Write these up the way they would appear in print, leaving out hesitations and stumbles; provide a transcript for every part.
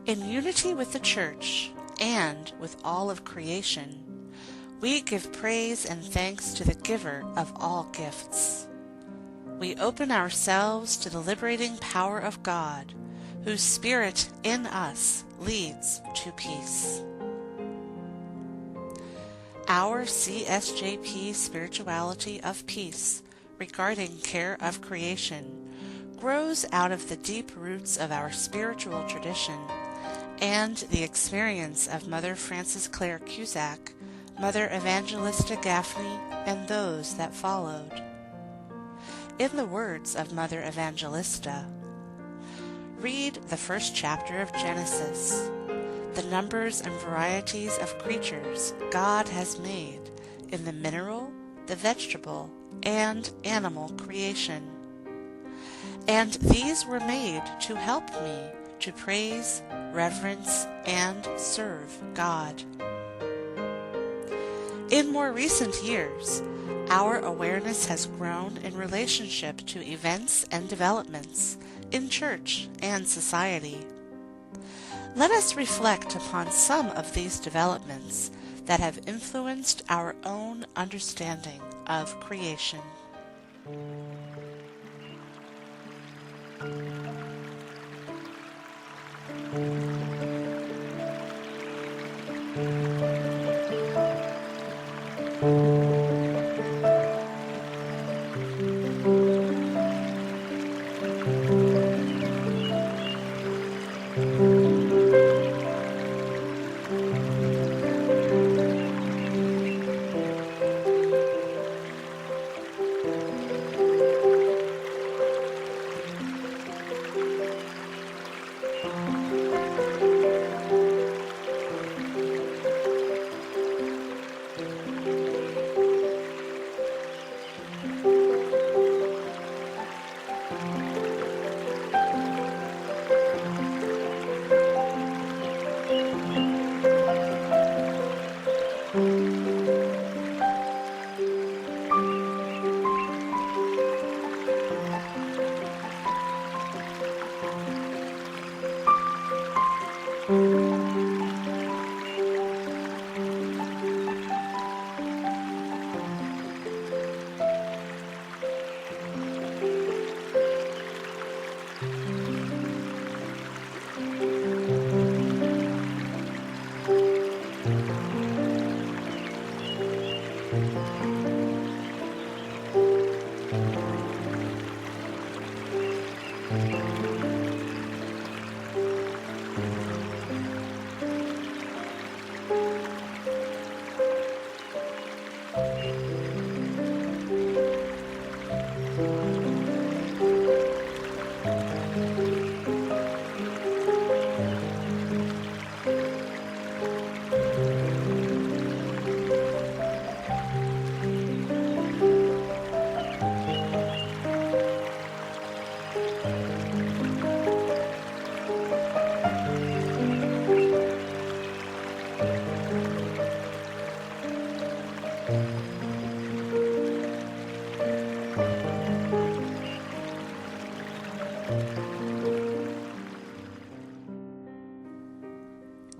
In unity with the Church and with all of creation, we give praise and thanks to the giver of all gifts. We open ourselves to the liberating power of God, whose Spirit in us leads to peace. Our CSJP spirituality of peace regarding care of creation grows out of the deep roots of our spiritual tradition and the experience of Mother Frances Clare Cusack, Mother Evangelista Gaffney, and those that followed. In the words of Mother Evangelista, read the first chapter of Genesis, the numbers and varieties of creatures God has made in the mineral, the vegetable, and animal creation. And these were made to help me to praise, reverence, and serve God. In more recent years, our awareness has grown in relationship to events and developments in church and society. Let us reflect upon some of these developments that have influenced our own understanding of creation.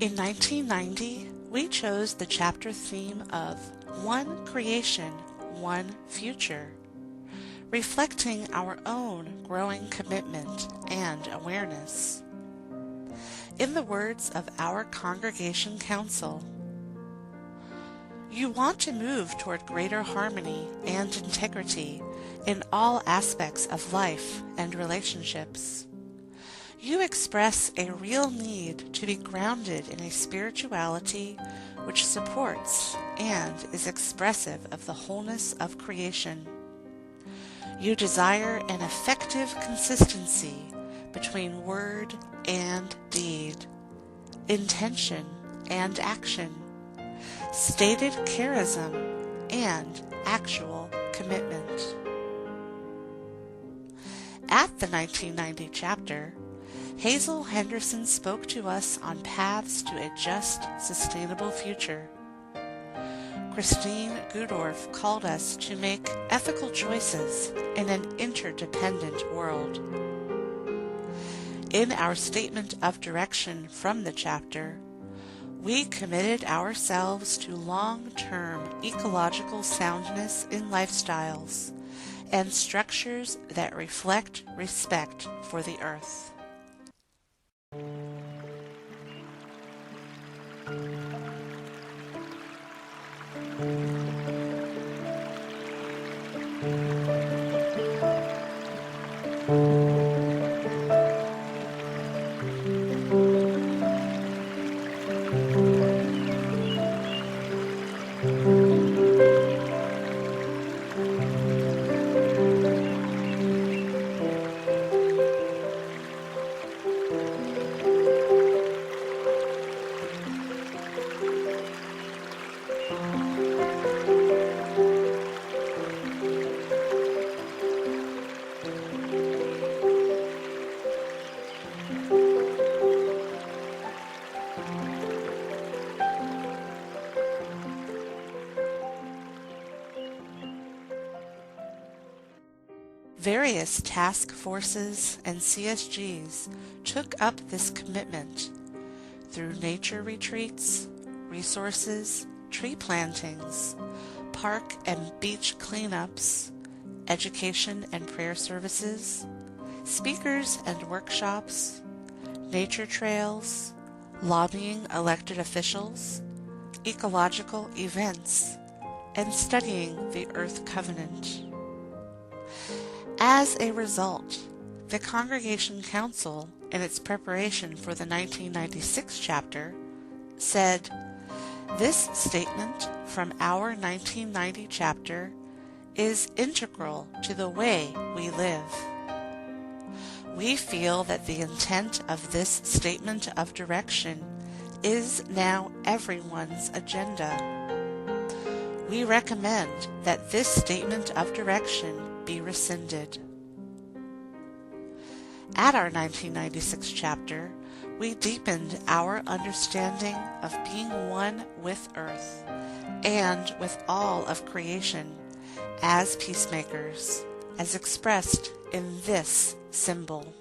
In 1990, we chose the chapter theme of One Creation, One Future, reflecting our own growing commitment and awareness. In the words of our Congregation Council, you want to move toward greater harmony and integrity in all aspects of life and relationships. You express a real need to be grounded in a spirituality which supports and is expressive of the wholeness of creation. You desire an effective consistency between word and deed, intention and action, stated charism and actual commitment. At the 1990 chapter, Hazel Henderson spoke to us on paths to a just, sustainable future. Christine Gudorf called us to make ethical choices in an interdependent world. In our statement of direction from the chapter, we committed ourselves to long-term ecological soundness in lifestyles and structures that reflect respect for the earth. Various task forces and CSGs took up this commitment through nature retreats, resources, tree plantings, park and beach cleanups, education and prayer services, speakers and workshops, nature trails, lobbying elected officials, ecological events, and studying the Earth Covenant. As a result, the Congregation Council, in its preparation for the 1996 chapter, said, "This statement from our 1990 chapter is integral to the way we live." We feel that the intent of this statement of direction is now everyone's agenda. We recommend that this statement of direction be rescinded. At our 1996 chapter, we deepened our understanding of being one with Earth and with all of creation as peacemakers, as expressed in this symbol.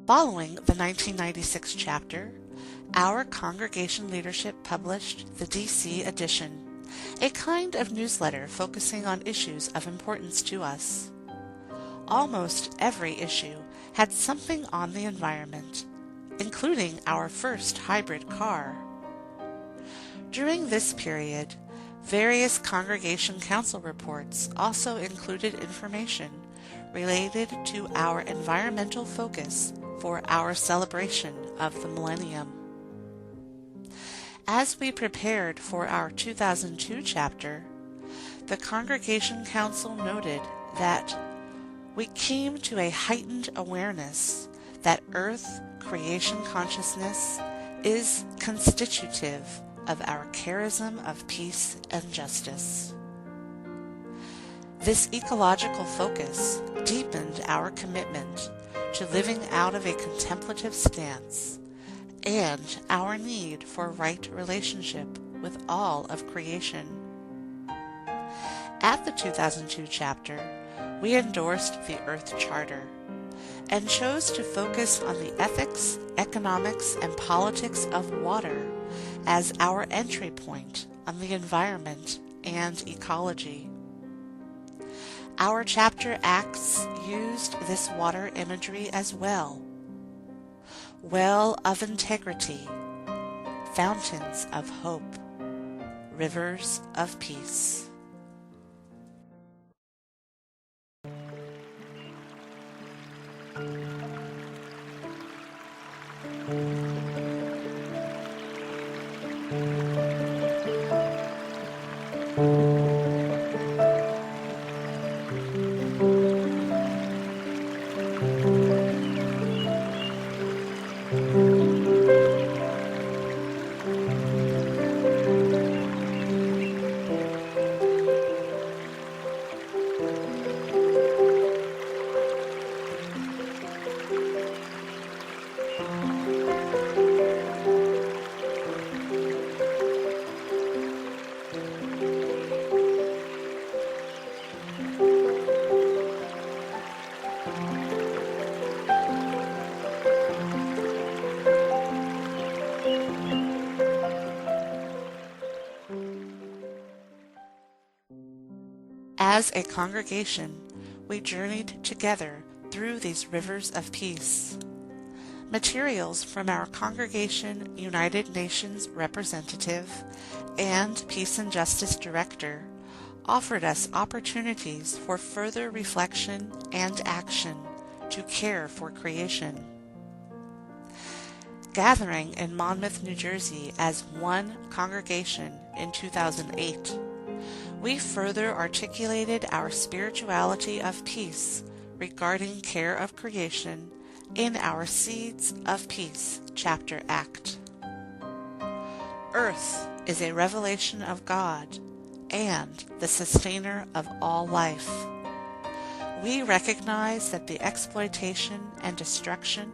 Following the 1996 chapter, our congregation leadership published the DC edition, a kind of newsletter focusing on issues of importance to us. Almost every issue had something on the environment, including our first hybrid car. During this period, various Congregation Council reports also included information related to our environmental focus for our celebration of the Millennium. As we prepared for our 2002 chapter, the Congregation Council noted that we came to a heightened awareness that Earth creation consciousness is constitutive of our charism of peace and justice. This ecological focus deepened our commitment to living out of a contemplative stance and our need for right relationship with all of creation. At the 2002 chapter, we endorsed the Earth Charter and chose to focus on the ethics, economics, and politics of water as our entry point on the environment and ecology. Our chapter acts used this water imagery as well. Well of integrity, fountains of hope, rivers of peace. As a congregation, we journeyed together through these rivers of peace. Materials from our Congregation United Nations representative and Peace and Justice Director offered us opportunities for further reflection and action to care for creation. Gathering in Monmouth, New Jersey as one congregation in 2008, we further articulated our spirituality of peace regarding care of creation in our Seeds of Peace chapter act. Earth is a revelation of God and the sustainer of all life. We recognize that the exploitation and destruction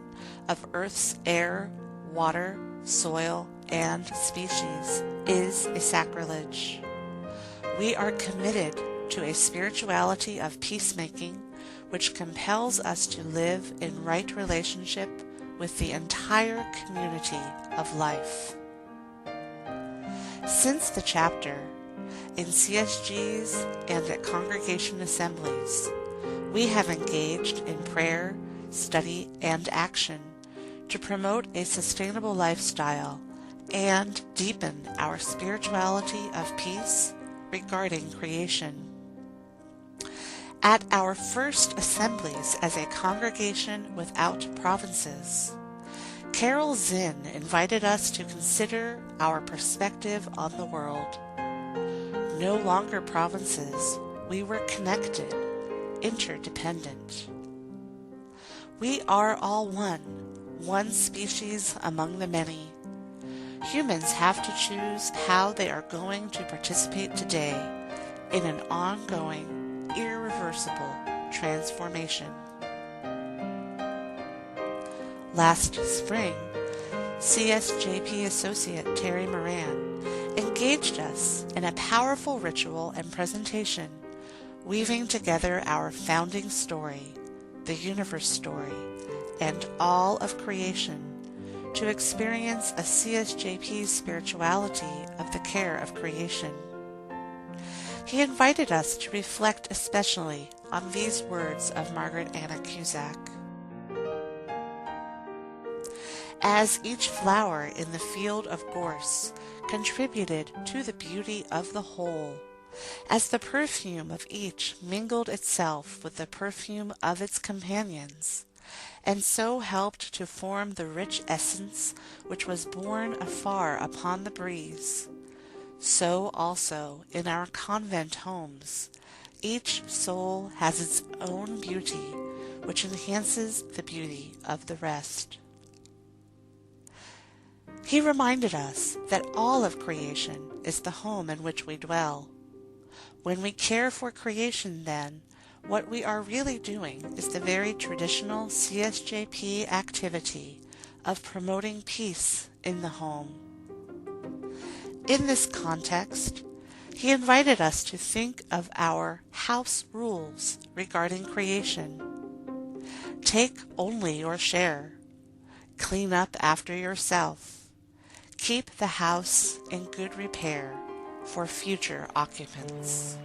of Earth's air, water, soil, and species is a sacrilege. We are committed to a spirituality of peacemaking which compels us to live in right relationship with the entire community of life. Since the chapter, in CSGs and at congregation assemblies, we have engaged in prayer, study, and action to promote a sustainable lifestyle and deepen our spirituality of peace regarding creation. At our first assemblies as a congregation without provinces, Carol Zinn invited us to consider our perspective on the world. No longer provinces, we were connected, interdependent. We are all one species among the many. Humans have to choose how they are going to participate today in an ongoing, irreversible transformation. Last spring, CSJP Associate Terry Moran engaged us in a powerful ritual and presentation, weaving together our founding story, the universe story, and all of creation to experience a CSJP spirituality of the care of creation. He invited us to reflect especially on these words of Margaret Anna Cusack. As each flower in the field of gorse contributed to the beauty of the whole, as the perfume of each mingled itself with the perfume of its companions, and so helped to form the rich essence which was borne afar upon the breeze, so also in our convent homes, each soul has its own beauty which enhances the beauty of the rest. He reminded us that all of creation is the home in which we dwell. When we care for creation, then, what we are really doing is the very traditional CSJP activity of promoting peace in the home. In this context, he invited us to think of our house rules regarding creation. Take only your share. Clean up after yourself. Keep the house in good repair for future occupants.